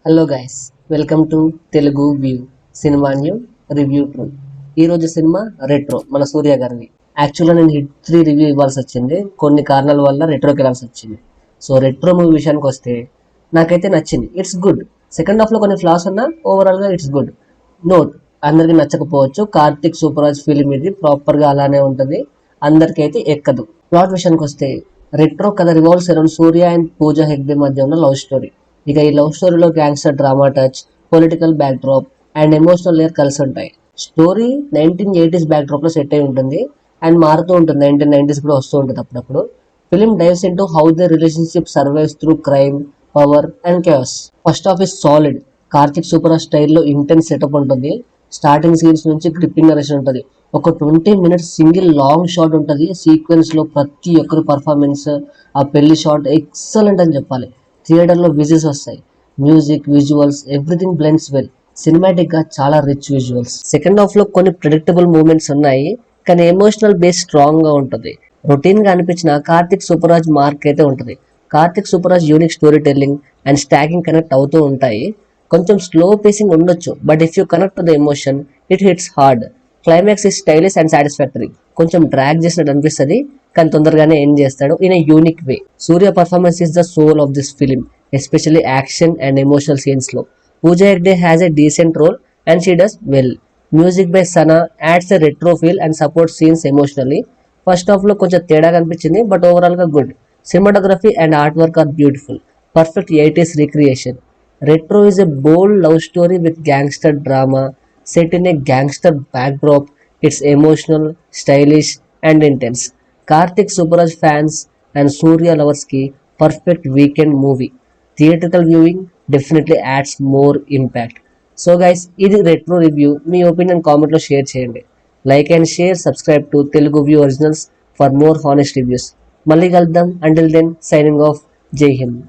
Hello guys, welcome to Telugu view cinema new review true. ఈరోజు cinema retro, మన సూర్య గారిది. యాక్చువల్గా నేను హిట్ 3 రివ్యూ ఇవ్వాల్సి వచ్చింది, కొన్ని కారణాల వల్ల రెట్రోకి వెళ్ళాల్సి వచ్చింది. సో రెట్రో మూవీ విషయానికి వస్తే నాకైతే నచ్చింది, ఇట్స్ గుడ్. సెకండ్ హాఫ్లో కొన్ని ఫ్లాస్ ఉన్నా ఓవరాల్గా ఇట్స్ గుడ్. నోట్, అందరికి నచ్చకపోవచ్చు, కార్తిక్ సూపరాజ్ ఫిలిం ఇది, ప్రాపర్గా అలానే ఉంటుంది, అందరికీ అయితే ఎక్కదు. ప్లాట్ విషయానికి వస్తే రెట్రో కథ revolves around Surya and Pooja Hegde మధ్య ఉన్న లవ్ స్టోరీ. ఇక ఈ లవ్ స్టోరీలో gangster drama touch, political back drop and emotional layer కలిసి ఉంటాయి. స్టోరీ 1980s బ్యాక్ డ్రాప్ లో సెట్ అయి ఉంటుంది అండ్ మారుతూ ఉంటుంది, 1990s కూడా వస్తూ ఉంటుంది అప్పుడప్పుడు. Film dives into how the relationship survives through crime, power and chaos. First half is solid. Karthik super స్టైల్లో ఇంటెన్స్ సెటప్ ఉంటుంది. స్టార్టింగ్ సీన్స్ నుంచి గ్రిప్పింగ్ నరేషన్ ఉంటుంది. ఒక 20 minutes సింగిల్ లాంగ్ షాట్ ఉంటుంది. సీక్వెన్స్ లో ప్రతి ఒక్కరి పర్ఫార్మెన్స్, ఆ పెళ్లి షాట్ ఎక్సలెంట్ అని చెప్పాలి. థియేటర్లో విజిల్స్ వస్తాయి. Music, visuals, everything blends well. Cinematic గా చాలా రిచ్ విజువల్స్. సెకండ్ హాఫ్ లో కొన్ని ప్రెడిక్టబుల్ మూమెంట్స్ ఉన్నాయి, కానీ ఎమోషనల్ బేస్ స్ట్రాంగ్ గా ఉంటుంది. రొటీన్ గా అనిపించిన కార్తిక్ సూపరాజ్ మార్క్ అయితే ఉంటుంది. కార్తిక్ సూపరాజ్ unique story telling and stacking connect అవుతూ ఉంటాయి. కొంచెం స్లో పేసింగ్ ఉండొచ్చు, but if you connect to the emotion it hits hard. Climax is stylish and satisfactory. కొంచెం డ్రాగ్ చేసినట్టు అనిపిస్తుంది, కానీ తొందరగానే ఎండ్ చేస్తాడు in a unique way. Suriya performance is the soul of this film, especially action and emotional scenes లో. Pooja Hegde has a decent role and she does well. Music by Sana ads a retro feel and support scenes emotionally. First half లో కొంచెం తేడా కనిపించింది, but overall గా good. Cinematography and art work or beautiful. Perfect 80s recreation. Retro is a bold love story with gangster drama set in a gangster backdrop. It's emotional, stylish, and intense. Karthik Subaraj fans and Surya lovers ki perfect weekend movie. Theatrical viewing definitely adds more impact. So guys, ఇది retro review. మీ opinion కామెంట్లో share చేయండి. Like and share, subscribe to Telugu view originals for more honest reviews. మళ్ళీ కలుద్దాం. Until then, signing off. జై హింద్.